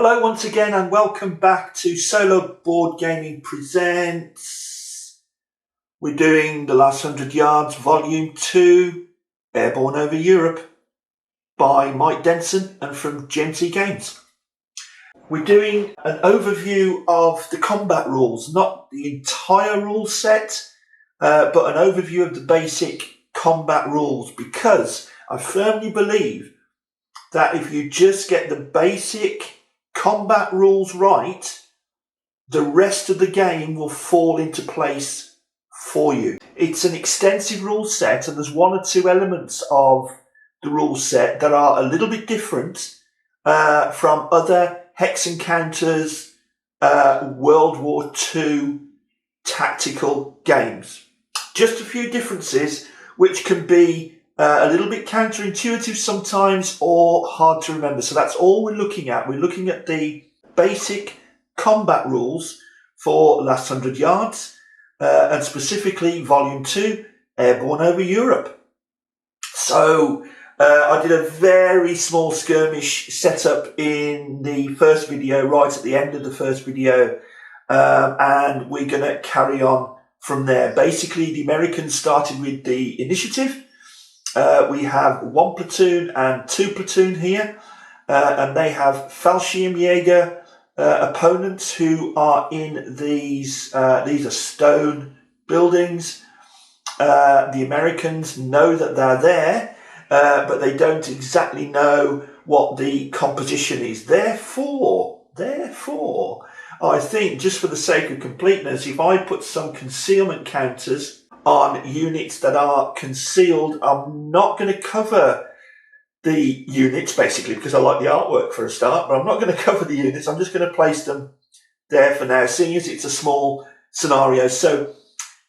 Hello once again and welcome back to Solo Board Gaming Presents. We're doing The Last 100 Yards Volume 2, Airborne over Europe by Mike Denson and from GMT Games. We're doing an overview of the combat rules, not the entire rule set, but an overview of the basic combat rules, because I firmly believe that if you just get the basic combat rules right, the rest of the game will fall into place for you. It's an extensive rule set, and there's one or two elements of the rule set that are a little bit different from other hex encounters, World War II tactical games. Just a few differences which can be a little bit counterintuitive sometimes or hard to remember. So that's all we're looking at. We're looking at the basic combat rules for Last 100 Yards and specifically Volume 2, Airborne over Europe. So I did a very small skirmish setup in the first video, right at the end of the first video, and we're going to carry on from there. Basically, the Americans started with the initiative. We have one platoon and two platoon here, and they have Fallschirmjäger opponents who are in these are stone buildings. The Americans know that they're there, but they don't exactly know what the composition is. Therefore, I think just for the sake of completeness, if I put some concealment counters on units that are concealed, I'm not going to cover the units, basically, because I like the artwork for a start, but I'm not going to cover the units. I'm just going to place them there for now, seeing as it's a small scenario. So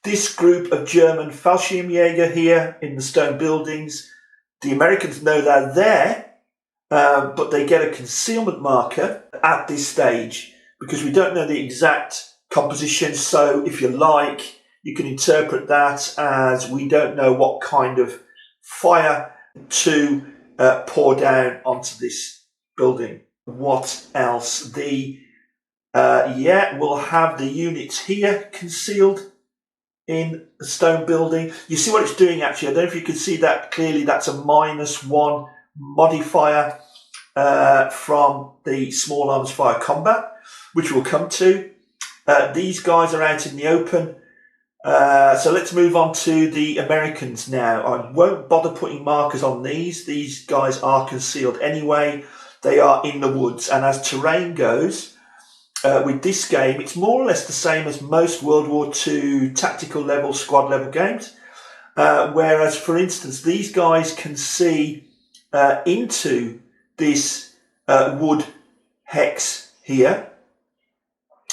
this group of German Fallschirmjäger here in the stone buildings, the Americans know they're there, but they get a concealment marker at this stage because we don't know the exact composition. So if you like, you can interpret that as we don't know what kind of fire to pour down onto this building. What else? We'll have the units here concealed in the stone building. You see what it's doing actually. I don't know if you can see that clearly. That's a -1 modifier from the small arms fire combat, which we'll come to. These guys are out in the open. So let's move on to the Americans now. I won't bother putting markers on these. These guys are concealed anyway. They are in the woods. And as terrain goes, with this game, it's more or less the same as most World War II tactical level, squad level games. Whereas, for instance, these guys can see into this wood hex here,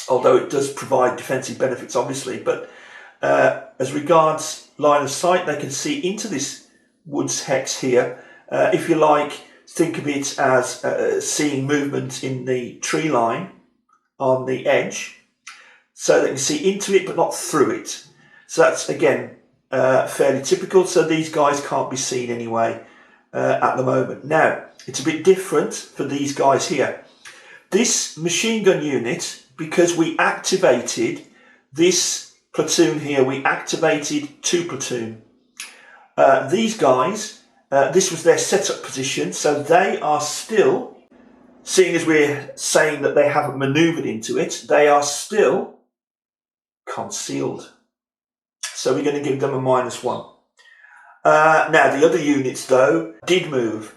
although it does provide defensive benefits, obviously. But as regards line of sight, they can see into this woods hex here. If you like, think of it as seeing movement in the tree line on the edge. So they can see into it, but not through it. So that's, again, fairly typical. So these guys can't be seen anyway at the moment. Now, it's a bit different for these guys here. This machine gun unit, because we activated this platoon here, we activated 2 platoon. These guys, this was their setup position, so they are still, seeing as we're saying that they haven't manoeuvred into it, they are still concealed. So we're going to give them a -1. Now, the other units, though, did move.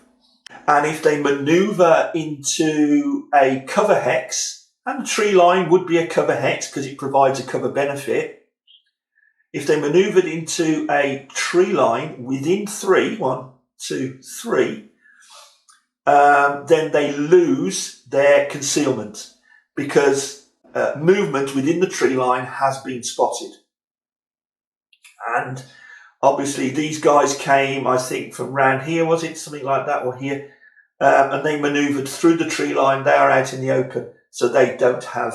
And if they manoeuvre into a cover hex, and the tree line would be a cover hex because it provides a cover benefit, if they manoeuvred into a tree line within 3, 1, 2, 3, then they lose their concealment because movement within the tree line has been spotted. And obviously these guys came, I think, from round here, was it? Something like that, or here. And they manoeuvred through the tree line. They are out in the open, so they don't have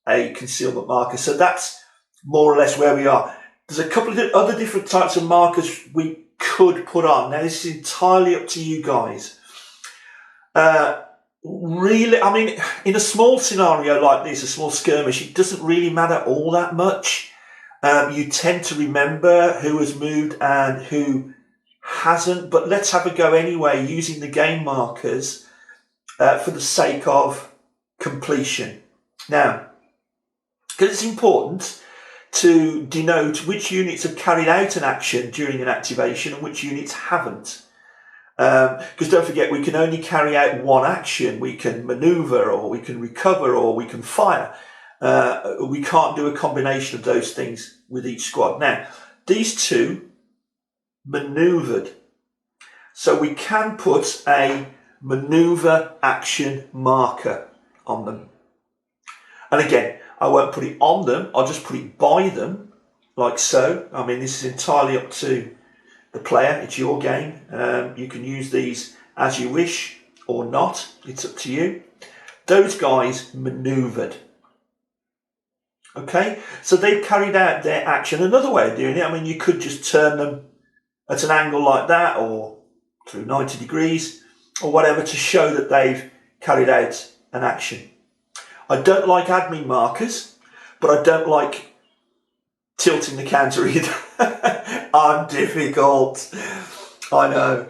a concealment marker. So that's more or less where we are. There's a couple of other different types of markers we could put on. Now, this is entirely up to you guys. really, I mean, in a small scenario like this, a small skirmish, it doesn't really matter all that much. You tend to remember who has moved and who hasn't, but let's have a go anyway using the game markers for the sake of completion. Now, because it's important to denote which units have carried out an action during an activation and which units haven't. Because don't forget, we can only carry out one action. We can maneuver, or we can recover, or we can fire. We can't do a combination of those things with each squad. Now, these two maneuvered. So we can put a maneuver action marker on them. And again, I won't put it on them, I'll just put it by them, like so. I mean, this is entirely up to the player, it's your game. You can use these as you wish or not, it's up to you. Those guys maneuvered. Okay, so they've carried out their action. Another way of doing it, I mean, you could just turn them at an angle like that, or through 90 degrees, or whatever, to show that they've carried out an action. I don't like admin markers, but I don't like tilting the counter either. I'm difficult, I know.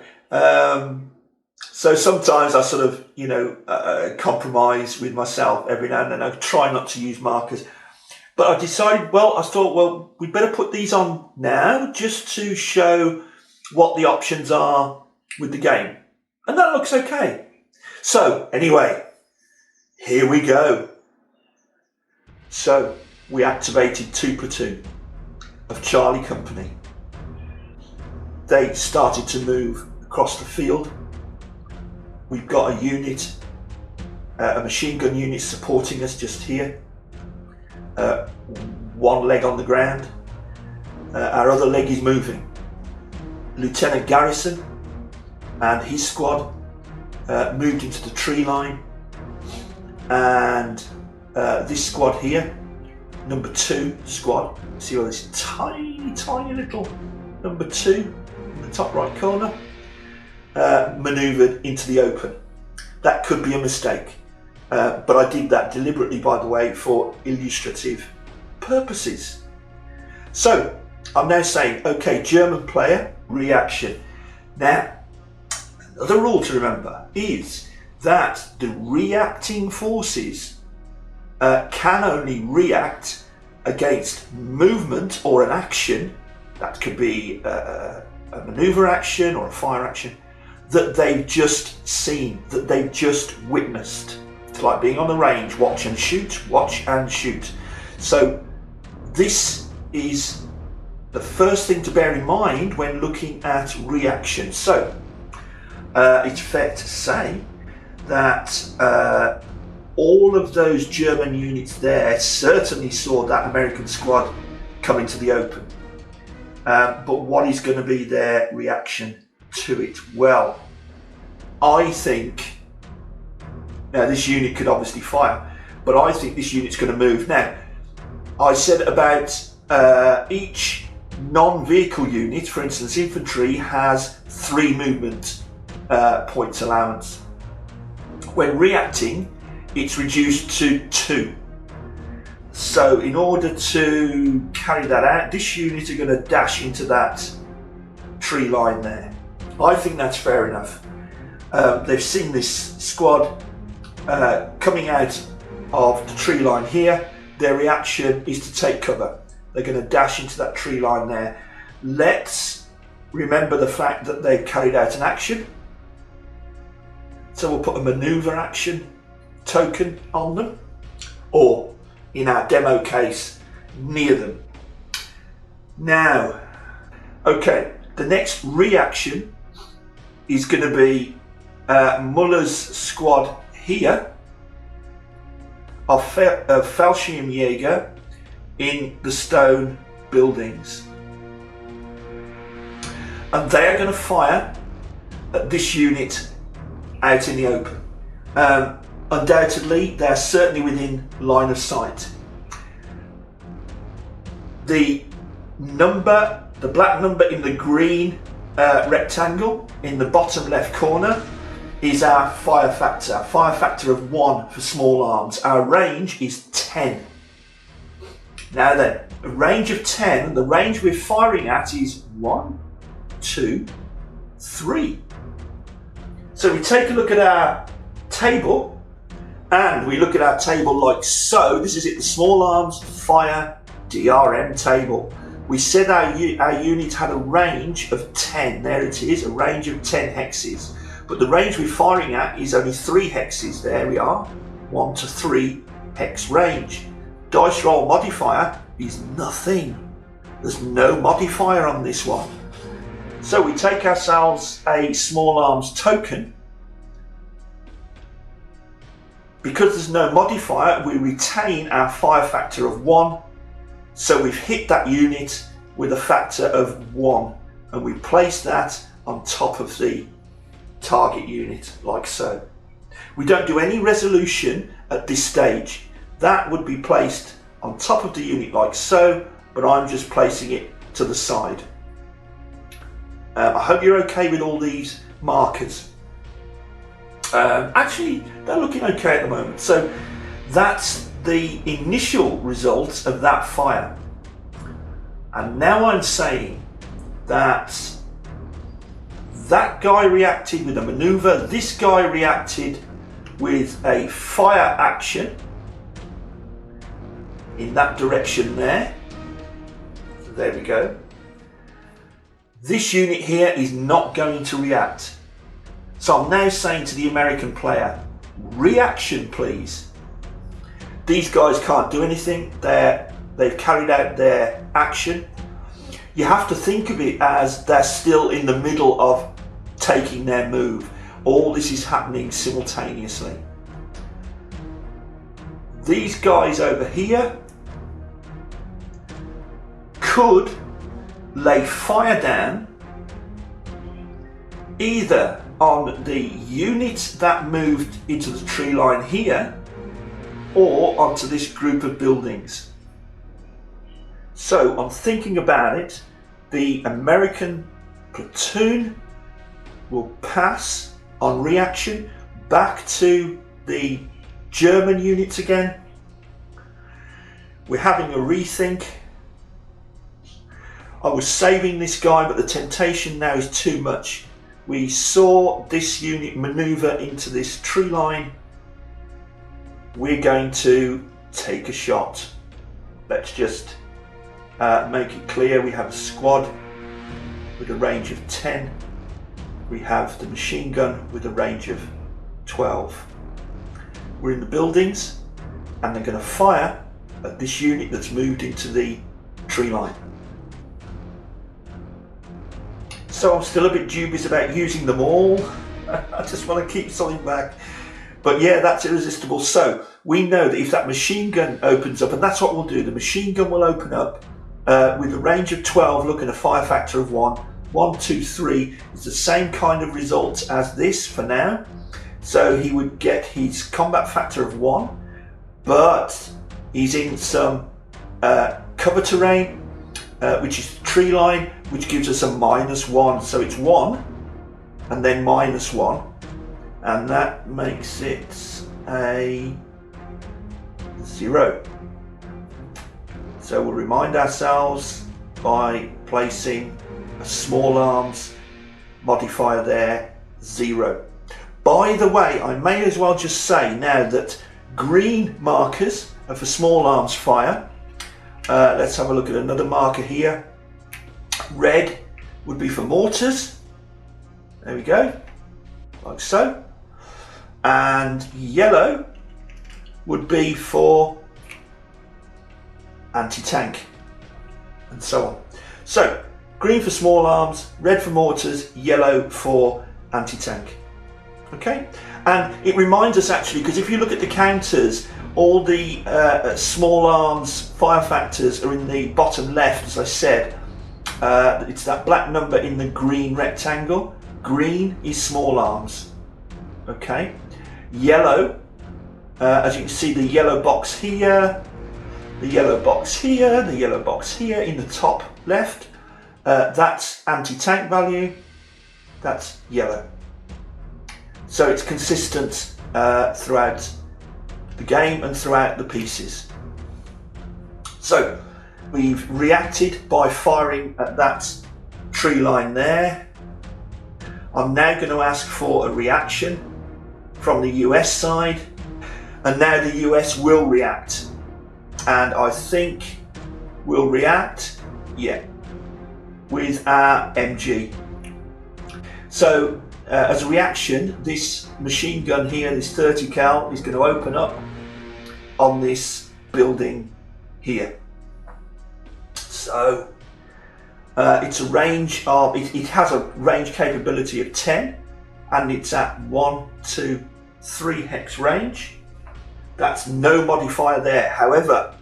So sometimes I sort of, compromise with myself every now and then. I try not to use markers. But I decided, I thought, we'd better put these on now just to show what the options are with the game. And that looks okay. So, anyway, here we go. So, we activated 2 platoon of Charlie Company. They started to move across the field. We've got a unit, a machine gun unit supporting us just here. One leg on the ground. Our other leg is moving. Lieutenant Garrison and his squad moved into the tree line, and this squad here, number 2 squad, see all this tiny little number 2 in the top right corner, manoeuvred into the open. That could be a mistake, but I did that deliberately, by the way, for illustrative purposes. So I'm now saying, okay, German player, reaction. Now, another rule to remember is that the reacting forces can only react against movement or an action, that could be a maneuver action or a fire action, that they've just seen, that they've just witnessed. It's like being on the range, watch and shoot, watch and shoot. So this is the first thing to bear in mind when looking at reaction. So it's fair to say that all of those German units there certainly saw that American squad come into the open. But what is going to be their reaction to it? Well, I think, now this unit could obviously fire, but I think this unit's going to move. Now, I said about each non-vehicle unit, for instance infantry, has 3 movement points allowance. When reacting, it's reduced to 2. So in order to carry that out, this unit are going to dash into that tree line there. I think that's fair enough. They've seen this squad coming out of the tree line here. Their reaction is to take cover. They're going to dash into that tree line there. Let's remember the fact that they've carried out an action. So we'll put a maneuver action token on them, or in our demo case, near them. Now, okay, the next reaction is going to be Muller's squad here of Fallschirmjäger in the stone buildings. And they are going to fire at this unit out in the open. Undoubtedly, they are certainly within line of sight. The number, the black number in the green rectangle in the bottom left corner is our fire factor. Fire factor of 1 for small arms. Our range is 10. Now then, a range of 10, the range we're firing at is 1, 2, 3. So we take a look at our table, and we look at our table like so. This is it, the small arms fire DRM table. We said our unit had a range of 10. There it is, a range of 10 hexes. But the range we're firing at is only 3 hexes. There we are, 1 to 3 hex range. Dice roll modifier is nothing. There's no modifier on this one. So we take ourselves a small arms token. Because there's no modifier, we retain our fire factor of 1. So we've hit that unit with a factor of 1, and we place that on top of the target unit, like so. We don't do any resolution at this stage. That would be placed on top of the unit like so, but I'm just placing it to the side. I hope you're okay with all these markers. Actually, they're looking okay at the moment. So that's the initial results of that fire. And now I'm saying that that guy reacted with a maneuver, this guy reacted with a fire action in that direction there. So there we go. This unit here is not going to react. So I'm now saying to the American player, reaction please. These guys can't do anything. They've carried out their action. You have to think of it as they're still in the middle of taking their move. All this is happening simultaneously. These guys over here could lay fire down either on the unit that moved into the tree line here or onto this group of buildings. So I'm thinking about it, the American platoon will pass on reaction back to the German units again. We're having a rethink. I was saving this guy, but the temptation now is too much. We saw this unit maneuver into this tree line. We're going to take a shot. Let's just make it clear. We have a squad with a range of 10. We have the machine gun with a range of 12. We're in the buildings and they're going to fire at this unit that's moved into the tree line. So I'm still a bit dubious about using them all. I just want to keep something back. But yeah, that's irresistible. So we know that if that machine gun opens up, and that's what we'll do, the machine gun will open up with a range of 12, look at a fire factor of 1. 1, 2, 3 is the same kind of result as this for now. So he would get his combat factor of 1, but he's in some cover terrain, which is the tree line, which gives us a -1. So it's 1 and then -1, and that makes it a 0. So we'll remind ourselves by placing a small arms modifier there, 0. By the way, I may as well just say now that green markers are for small arms fire. Let's have a look at another marker here. Red would be for mortars. There we go, like so. And yellow would be for anti-tank, and so on. So green for small arms, red for mortars, yellow for anti-tank. Okay, and it reminds us actually, because if you look at the counters, all the small arms fire factors are in the bottom left, as I said. It's that black number in the green rectangle. Green is small arms. Okay, yellow, as you can see, the yellow box here, the yellow box here, the yellow box here in the top left, that's anti-tank value, that's yellow. So it's consistent throughout the game and throughout the pieces. So we've reacted by firing at that tree line there. I'm now going to ask for a reaction from the US side, and now the US will react, and I think we'll react, yeah, with our MG. So as a reaction, this machine gun here, this 30 cal, is going to open up on this building here. So it's a range of, it has a range capability of 10, and it's at 1, 2, 3 hex range. That's no modifier there. However,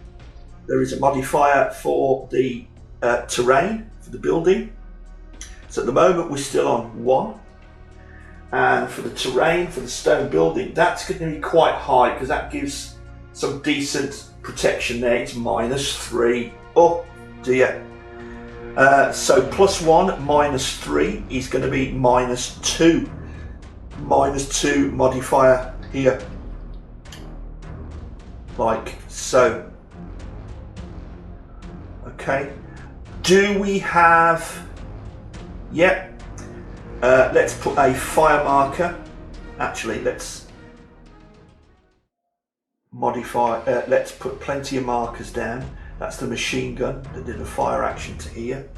there is a modifier for the terrain, for the building. So at the moment we're still on 1. And for the terrain, for the stone building, that's going to be quite high because that gives some decent protection there. It's -3. Oh dear. So +1 -3 is going to be -2. -2 modifier here. Like so. Okay. Do we have... Yep. Let's put a fire marker. Actually, let's modify. Let's put plenty of markers down. That's the machine gun that did a fire action to here.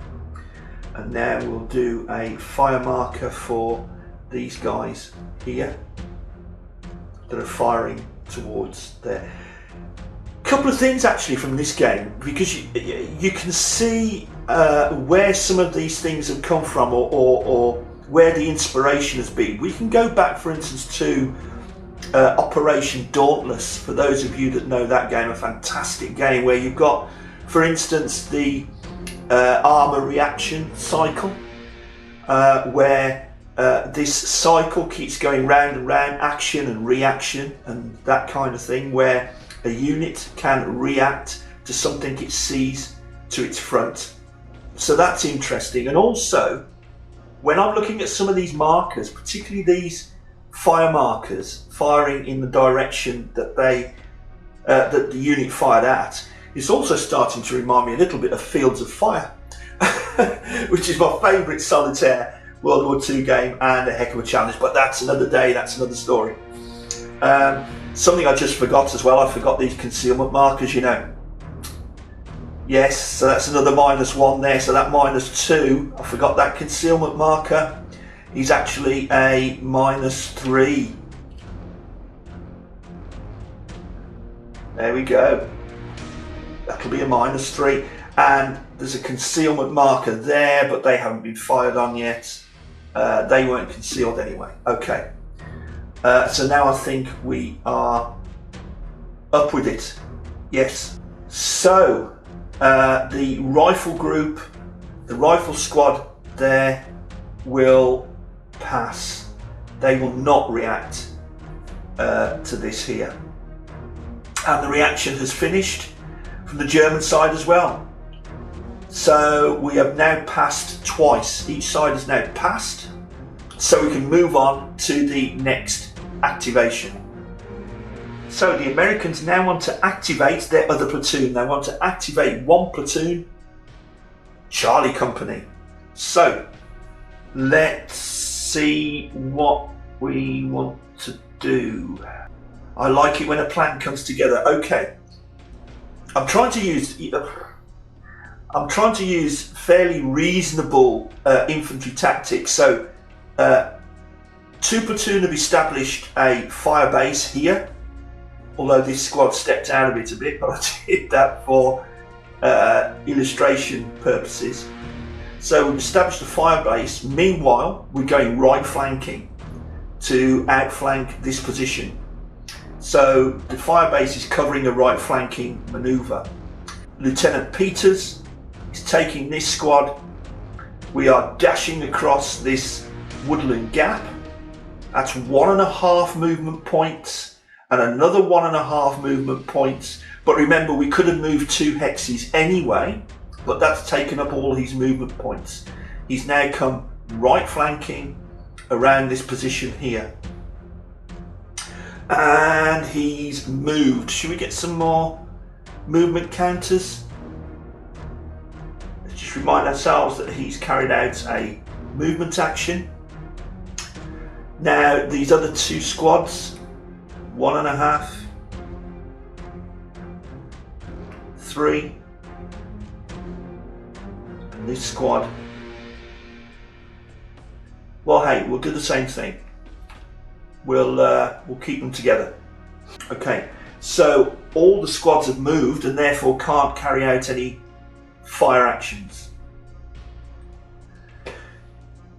And now we'll do a fire marker for these guys here that are firing towards there. Couple of things actually from this game, because you can see where some of these things have come from, or where the inspiration has been. We can go back, for instance, to Operation Dauntless, for those of you that know that game, a fantastic game where you've got, for instance, the armor reaction cycle, where this cycle keeps going round and round, action and reaction and that kind of thing, where a unit can react to something it sees to its front. So that's interesting. And also, when I'm looking at some of these markers, particularly these fire markers firing in the direction that that the unit fired at, it's also starting to remind me a little bit of Fields of Fire, which is my favourite solitaire World War II game and a heck of a challenge. But that's another day, that's another story. Something I just forgot as well, I forgot these concealment markers, you know. Yes, so that's another -1 there, so that -2, I forgot that concealment marker is actually a -3. There we go. That'll be a -3. And there's a concealment marker there, but they haven't been fired on yet. They weren't concealed anyway. Okay. So now I think we are up with it. Yes. So the rifle group, the rifle squad there will pass. They will not react to this here. And the reaction has finished from the German side as well. So we have now passed twice. Each side has now passed. So we can move on to the next activation. So the Americans now want to activate their other platoon. They want to activate one platoon, Charlie Company. So let's see what we want to do. I like it when a plan comes together. Okay, I'm trying to use fairly reasonable infantry tactics. So 2 platoon have established a fire base here, although this squad stepped out of it a bit, but I did that for illustration purposes. So we've established a fire base. Meanwhile, we're going right flanking to outflank this position. So the fire base is covering a right flanking manoeuvre. Lieutenant Peters is taking this squad. We are dashing across this woodland gap. That's 1.5 movement points and another 1.5 movement points. But remember, we could have moved 2 hexes anyway, but that's taken up all his movement points. He's now come right flanking around this position here. And he's moved. Should we get some more movement counters? Let's just remind ourselves that he's carried out a movement action. Now these other two squads, 1.5, 3, and this squad. Well, hey, we'll do the same thing. We'll keep them together. Okay, so all the squads have moved and therefore can't carry out any fire actions.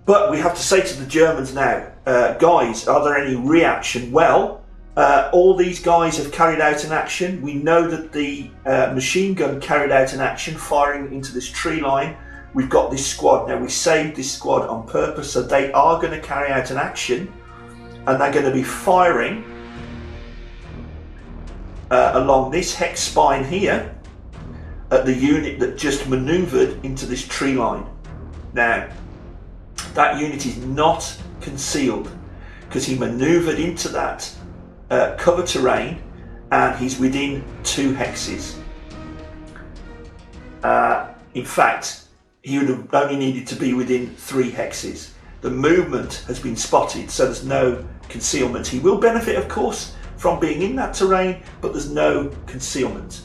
But we have to say to the Germans now, guys, are there any reaction? Well, all these guys have carried out an action. We know that the machine gun carried out an action, firing into this tree line. We've got this squad. Now, we saved this squad on purpose, so they are going to carry out an action, and they're going to be firing along this hex spine here at the unit that just manoeuvred into this tree line. Now, that unit is not concealed because he manoeuvred into that cover terrain and he's within 2 hexes. In fact, he would have only needed to be within 3 hexes. The movement has been spotted, so there's no concealment. He will benefit, of course, from being in that terrain, but there's no concealment.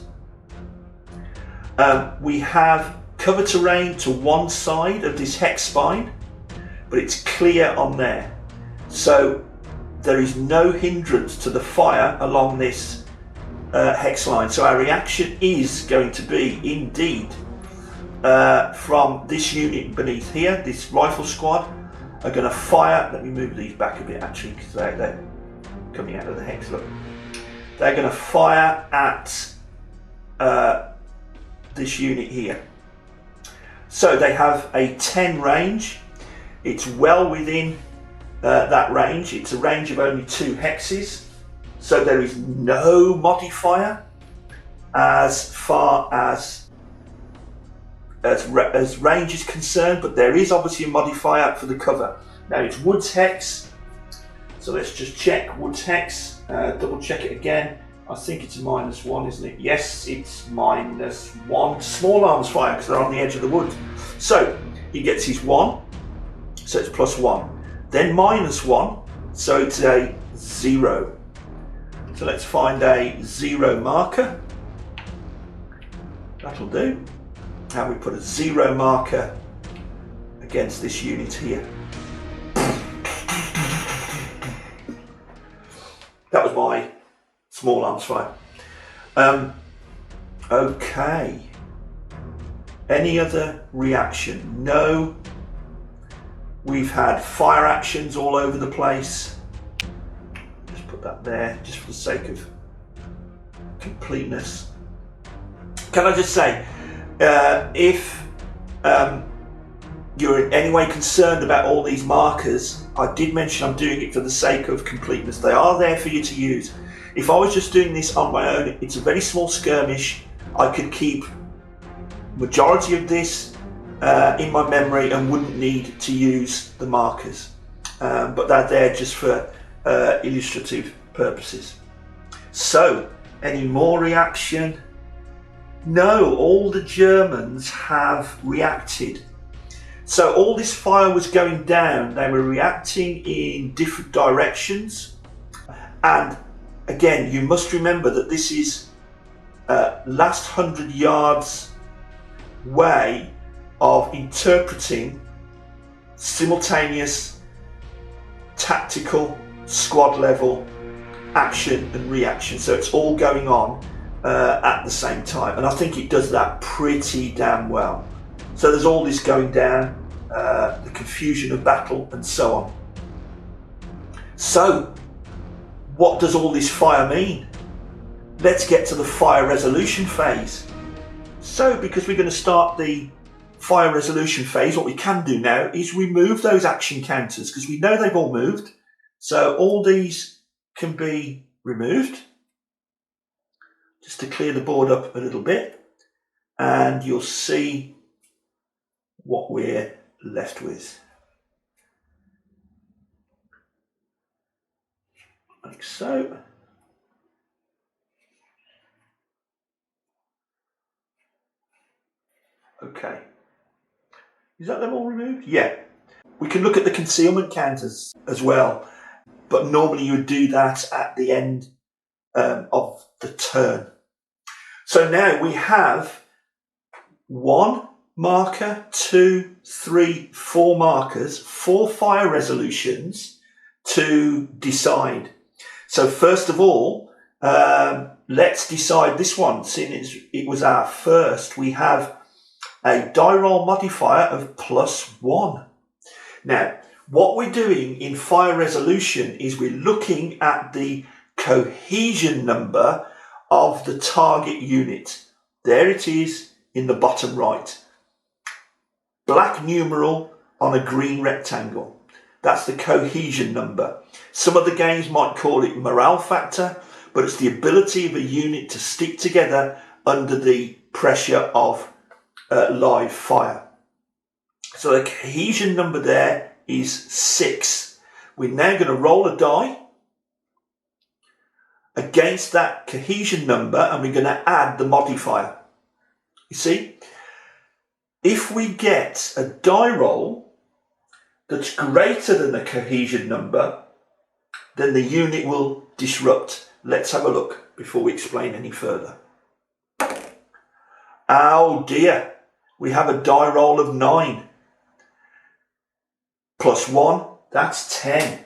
We have cover terrain to one side of this hex spine, but it's clear on there. So there is no hindrance to the fire along this hex line. So our reaction is going to be, indeed, from this unit beneath here, this rifle squad are going to fire. Let me move these back a bit actually, because they're coming out of the hex. Look, they're going to fire at this unit here. So they have a 10 range. It's well within that range. It's a range of only 2 hexes, so there is no modifier as far as range is concerned, but there is obviously a modifier for the cover. Now it's Woods hex, so let's just check Woods hex, double check it again. I think it's -1, isn't it? Yes, it's -1. Small arms fire because they're on the edge of the wood. So he gets his 1, so it's +1. Then -1, so it's a 0. So let's find a 0 marker. That'll do. How we put a 0 marker against this unit here. That was my small arms fire. Okay. Any other reaction? No. We've had fire actions all over the place. Just put that there, just for the sake of completeness. Can I just say, if you're in any way concerned about all these markers, I did mention I'm doing it for the sake of completeness. They are there for you to use. If I was just doing this on my own, it's a very small skirmish. I could keep majority of this in my memory and wouldn't need to use the markers. But they're there just for illustrative purposes. So, any more reaction? No, all the Germans have reacted. So all this fire was going down. They were reacting in different directions. And again, you must remember that this is last 100 yards way of interpreting simultaneous tactical squad level action and reaction. So it's all going on at the same time, and I think it does that pretty damn well. So there's all this going down, the confusion of battle and so on. So what does all this fire mean? Let's get to the fire resolution phase. So because we're going to start the fire resolution phase, what we can do now is remove those action counters, because we know they've all moved. So all these can be removed, just to clear the board up a little bit, and you'll see what we're left with. Like so. Okay. Is that them all removed? Yeah. We can look at the concealment counters as well, but normally you would do that at the end of the turn. So now we have 1 marker, 2, 3, 4 markers, 4 fire resolutions to decide. So first of all, let's decide this one. Since it was our first, we have a die roll modifier of +1. Now, what we're doing in fire resolution is we're looking at the cohesion number of the target unit. There it is in the bottom right. Black numeral on a green rectangle. That's the cohesion number. Some of the games might call it morale factor, but it's the ability of a unit to stick together under the pressure of live fire. So the cohesion number there is 6. We're now going to roll a die against that cohesion number and we're going to add the modifier. You see, if we get a die roll that's greater than the cohesion number, then the unit will disrupt. Let's have a look before we explain any further. Oh dear, we have a die roll of 9. +1, that's 10.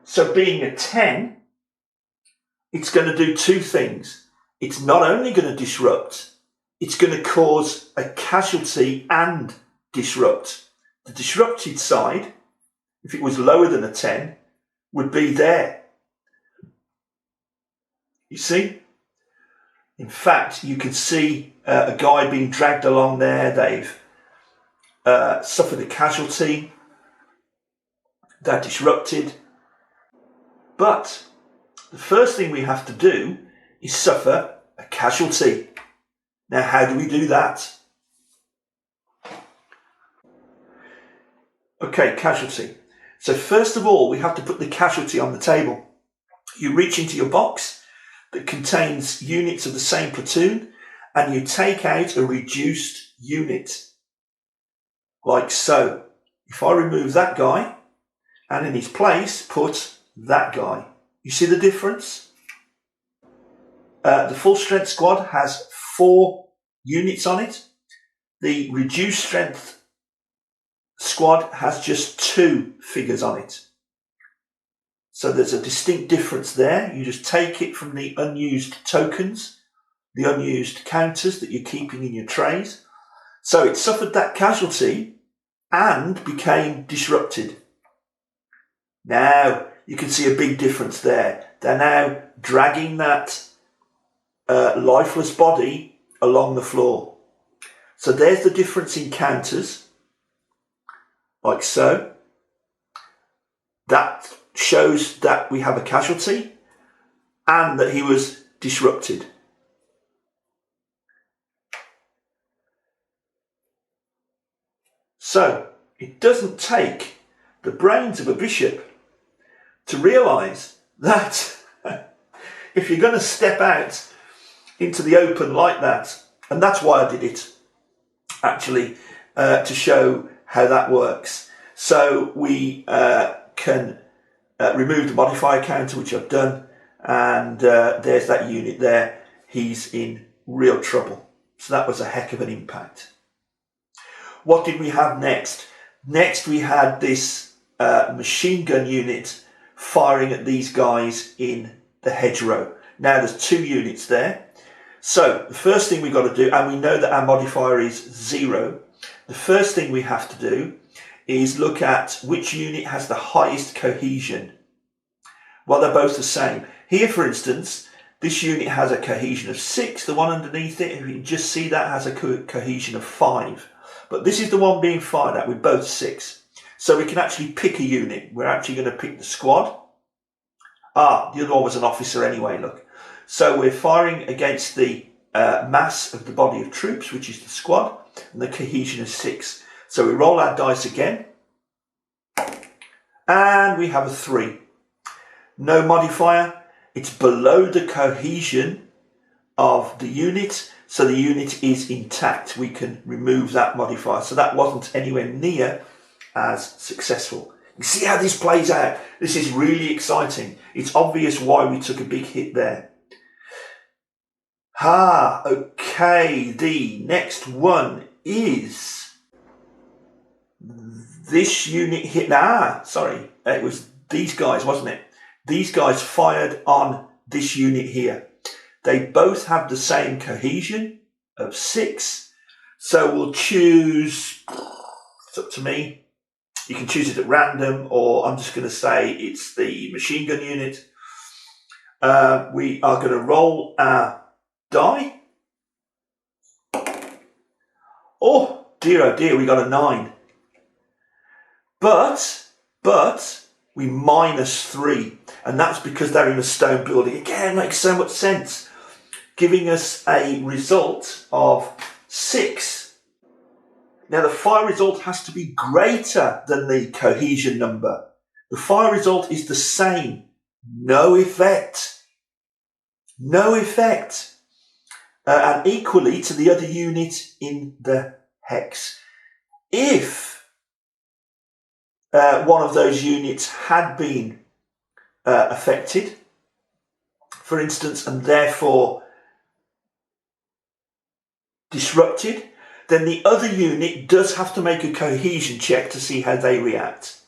So being a 10, it's going to do 2 things. It's not only going to disrupt, it's going to cause a casualty and disrupt. The disrupted side, if it was lower than a 10, would be there. You see? In fact, you can see a guy being dragged along there. They've suffered a casualty. They're disrupted. But the first thing we have to do is suffer a casualty. Now, how do we do that? Okay, casualty. So first of all, we have to put the casualty on the table. You reach into your box that contains units of the same platoon and you take out a reduced unit. Like so. If I remove that guy and in his place put that guy. You see the difference? The full strength squad has 4 units on it. The reduced strength squad has just 2 figures on it. So there's a distinct difference there. You just take it from the unused tokens, the unused counters that you're keeping in your trays. So it suffered that casualty and became disrupted. Now you can see a big difference there. They're now dragging that lifeless body along the floor. So there's the difference in counters, like so. That shows that we have a casualty and that he was disrupted. So it doesn't take the brains of a bishop to realise that if you're going to step out into the open like that, and that's why I did it, actually, to show how that works. So we can remove the modifier counter, which I've done, and there's that unit there. He's in real trouble. So that was a heck of an impact. What did we have next? Next we had this machine gun unit firing at these guys in the hedgerow. Now there's 2 units there. So the first thing we've got to do, and we know that our modifier is 0, the first thing we have to do is look at which unit has the highest cohesion. Well, they're both the same. Here, for instance, this unit has a cohesion of 6. The one underneath it, if you can just see that, has a cohesion of 5. But this is the one being fired at with both 6. So we can actually pick a unit. We're actually going to pick the squad. Ah, the other one was an officer anyway, look. So we're firing against the mass of the body of troops, which is the squad, and the cohesion is 6. So we roll our dice again, and we have a 3. No modifier. It's below the cohesion of the unit, So the unit is intact. We can remove that modifier. So that wasn't anywhere near as successful. You see how this plays out? This is really exciting. It's obvious why we took a big hit there. Okay, the next one is this unit hit. Sorry, it was these guys, wasn't it? These guys fired on this unit here. They both have the same cohesion of 6. So we'll choose, it's up to me. You can choose it at random, or I'm just going to say it's the machine gun unit. We are going to roll our die. Oh dear, we got a 9. But we -3, and that's because they're in a stone building. Again, makes so much sense, giving us a result of 6. Now the fire result has to be greater than the cohesion number. The fire result is the same. No effect. No effect. And equally to the other unit in the hex. If one of those units had been affected, for instance, and therefore disrupted, then the other unit does have to make a cohesion check to see how they react.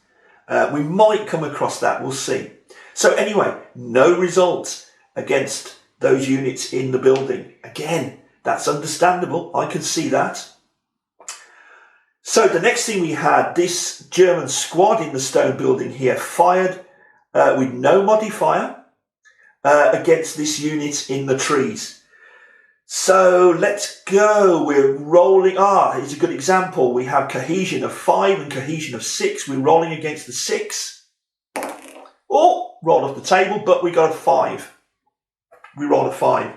We might come across that, we'll see. So anyway, no result against those units in the building. Again, that's understandable, I can see that. So the next thing we had, this German squad in the stone building here fired with no modifier against this unit in the trees. So let's go. We're rolling. Here's a good example. We have cohesion of 5 and cohesion of 6. We're rolling against the 6. Oh, roll off the table, but we got a 5. We roll a 5.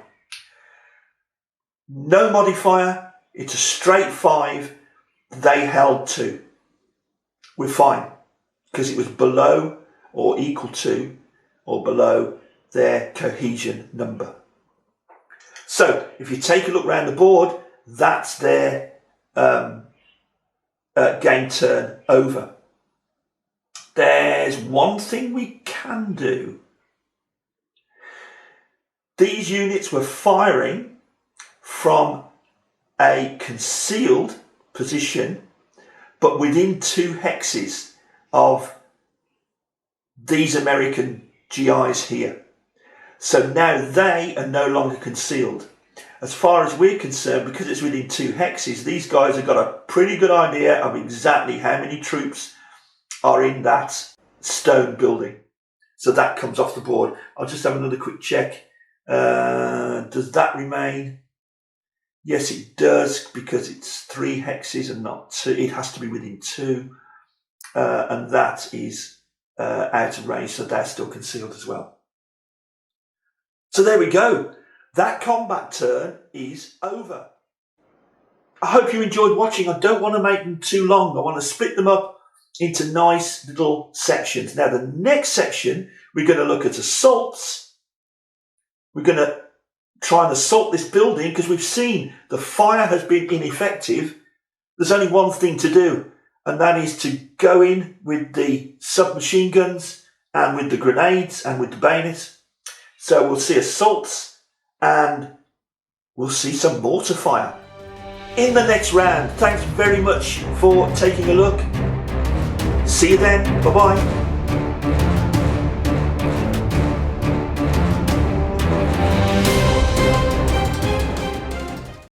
No modifier. It's a straight 5. They held 2. We're fine because it was below or equal to or below their cohesion number. So if you take a look around the board, that's their game turn over. There's one thing we can do. These units were firing from a concealed position, but within 2 hexes of these American GIs here. So now they are no longer concealed. As far as we're concerned, because it's within 2 hexes, these guys have got a pretty good idea of exactly how many troops are in that stone building. So that comes off the board. I'll just have another quick check. Does that remain? Yes, it does, because it's 3 hexes and not 2. It has to be within 2. And that is out of range, so they're still concealed as well. So there we go. That combat turn is over. I hope you enjoyed watching. I don't want to make them too long. I want to split them up into nice little sections. Now, the next section, we're going to look at assaults. We're going to try and assault this building because we've seen the fire has been ineffective. There's only one thing to do, and that is to go in with the submachine guns and with the grenades and with the bayonets. So we'll see assaults and we'll see some mortar fire in the next round. Thanks very much for taking a look. See you then. Bye-bye.